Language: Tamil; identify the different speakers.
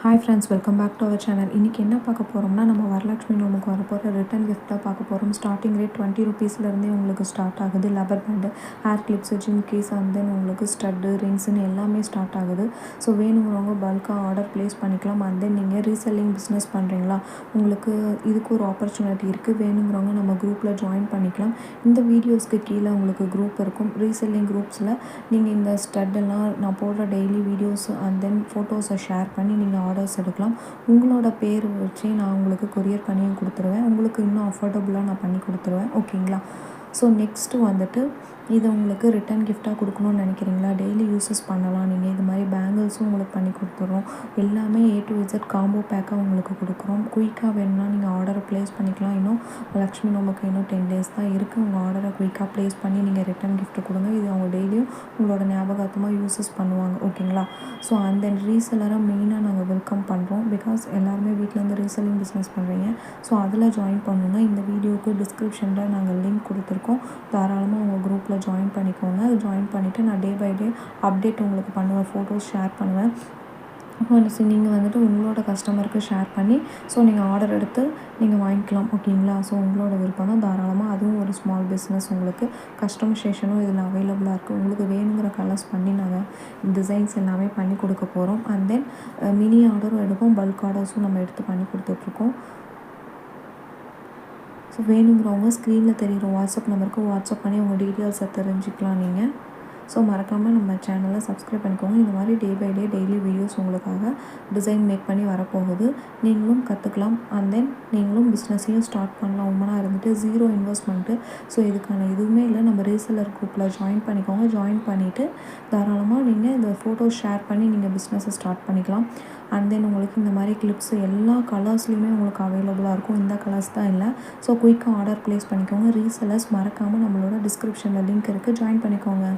Speaker 1: Hi friends, welcome back to our channel. இன்றைக்கி என்ன பார்க்க போகிறோம்னா, நம்ம வரலட்சுமி நோம்புக்கு வரப்போகிற ரிட்டன் கிஃப்ட்டாக பார்க்க போகிறோம். ஸ்டார்டிங் ரேட் 20 ருபீஸ்லேருந்தே உங்களுக்கு ஸ்டார்ட் ஆகுது. லப்பர் பேண்டு, ஹேர் கிளிப்ஸு, ஜிம்கீஸ் அண்ட் தென் உங்களுக்கு ஸ்டட்டு, ரிங்ஸுன்னு எல்லாமே ஸ்டார்ட் ஆகுது. ஸோ வேணுங்கிறவங்க பல்காக ஆர்டர் ப்ளேஸ் பண்ணிக்கலாம். அண்ட் தென் நீங்கள் ரீசெல்லிங் பிஸ்னஸ் பண்ணுறீங்களா, உங்களுக்கு இதுக்கு ஒரு ஆப்பர்ச்சுனிட்டி இருக்குது. வேணுங்கிறவங்க நம்ம குரூப்பில் ஜாயின் பண்ணிக்கலாம். இந்த வீடியோஸ்க்கு கீழே உங்களுக்கு குரூப் இருக்கும். ரீசெல்லிங் குரூப்ஸில் நீங்கள் இந்த ஸ்டட்டெல்லாம் நான் போடுற டெய்லி வீடியோஸ் அண்ட் தென் ஃபோட்டோஸை ஷேர் பண்ணி நீங்கள் ஆர்டர்ஸ் எடுக்கலாம். உங்களோட பேர் வச்சு நான் உங்களுக்கு கொரியர் பண்ணியும் கொடுத்துருவேன். உங்களுக்கு இன்னும் அஃபோர்டபுளாக நான் பண்ணி கொடுத்துருவேன். ஓகேங்களா? ஸோ நெக்ஸ்ட்டு வந்துட்டு இதை உங்களுக்கு ரிட்டன் கிஃப்ட்டாக கொடுக்கணும்னு நினைக்கிறீங்களா, டெய்லி யூஸஸ் பண்ணலாம். நீங்கள் இது மாதிரி பேங்கிள்ஸும் உங்களுக்கு பண்ணி கொடுத்துட்றோம். எல்லாமே A to Z காம்போ பேக்காக உங்களுக்கு கொடுக்குறோம். குயிக்காக வேணும்னா நீங்கள் ஆர்டரை ப்ளேஸ் பண்ணிக்கலாம். இன்னும் லக்ஷ்மி நோம்புக்கு இன்னும் 10 days தான் இருக்குது. உங்கள் ஆர்டரை குயிக்காக ப்ளேஸ் பண்ணி நீங்கள் ரிட்டன் கிஃப்ட்டு கொடுங்க. இது அவங்க டெய்லியும் உங்களோட ஞாபகார்த்தமாக யூஸஸ் பண்ணுவாங்க. ஓகேங்களா? ஸோ அண்ட் தென் ரீசெல்லராக மெயினாக நாங்கள் வெல்கம் பண்ணுறோம். பிகாஸ் எல்லாருமே வீட்டிலேருந்து ரீசெல்லிங் பிஸ்னஸ் பண்ணுறீங்க. ஸோ அதில் ஜாயின் பண்ணுங்கள். இந்த வீடியோவுக்கு டிஸ்கிரிப்ஷனில் நாங்கள் லிங்க் கொடுத்துருக்கோம். தாராளமாக உங்கள் குரூப்பில் ஜாயின் பண்ணிக்கோங்க. ஜாயின் பண்ணிவிட்டு நான் டே பை டே அப்டேட் உங்களுக்கு பண்ணுவேன். ஃபோட்டோஸ் ஷேர் பண்ணுவேன். நீங்கள் வந்துட்டு உங்களோட கஸ்டமருக்கு ஷேர் பண்ணி ஸோ நீங்கள் ஆர்டர் எடுத்து நீங்கள் வாங்கிக்கலாம். ஓகேங்களா? ஸோ உங்களோட விருப்பம் தான். தாராளமாக அதுவும் ஒரு ஸ்மால் பிஸ்னஸ். உங்களுக்கு கஸ்டமைசேஷனும் இதில் அவைலபிளாக இருக்குது. உங்களுக்கு வேணுங்கிற கலர்ஸ் பண்ணி நாங்கள் டிசைன்ஸ் எல்லாமே பண்ணி கொடுக்க போகிறோம். அண்ட் தென் மினி ஆர்டரும் எடுப்போம், பல்க் ஆர்டர்ஸும் நம்ம எடுத்து பண்ணி கொடுத்துட்ருக்கோம். ஸோ வேணுங்கிறவங்க ஸ்க்ரீனில் தெரிகிற வாட்ஸ்அப் நம்பருக்கு வாட்ஸ்அப் பண்ணி உங்கள் டீட்டெயில்ஸை தெரிஞ்சுக்கலாம் நீங்கள். ஸோ மறக்காமல் நம்ம சேனலை சப்ஸ்கிரைப் பண்ணிக்கோங்க. இந்த மாதிரி day by day daily videos உங்களுக்காக டிசைன் மேக் பண்ணி வரப்போகுது. நீங்களும் கற்றுக்கலாம். அண்ட் தென் நீங்களும் பிஸ்னஸையும் ஸ்டார்ட் பண்ணலாம். உமனாக இருந்துட்டு 0 இன்வெஸ்ட்மெண்ட்டு. ஸோ இதுக்கான எதுவுமே இல்லை. நம்ம ரீசெல்லர் குரூப்பில் ஜாயின் பண்ணிக்கோங்க. ஜாயின் பண்ணிவிட்டு தாராளமாக நீங்கள் இந்த ஃபோட்டோஸ் ஷேர் பண்ணி நீங்கள் பிஸ்னஸை ஸ்டார்ட் பண்ணிக்கலாம். அண்ட் தென் உங்களுக்கு இந்த மாதிரி கிளிப்ஸு எல்லா கலர்ஸ்லையுமே உங்களுக்கு அவைலபிளாக இருக்கும். இந்த கலர்ஸ் தான் இல்லை. ஸோ குயிக்காக ஆர்டர் ப்ளேஸ் பண்ணிக்கோங்க. ரீசெல்லர்ஸ் மறக்காமல் நம்மளோட டிஸ்கிரிப்ஷனில் லிங்க் இருக்குது, ஜாயின் பண்ணிக்கோங்க.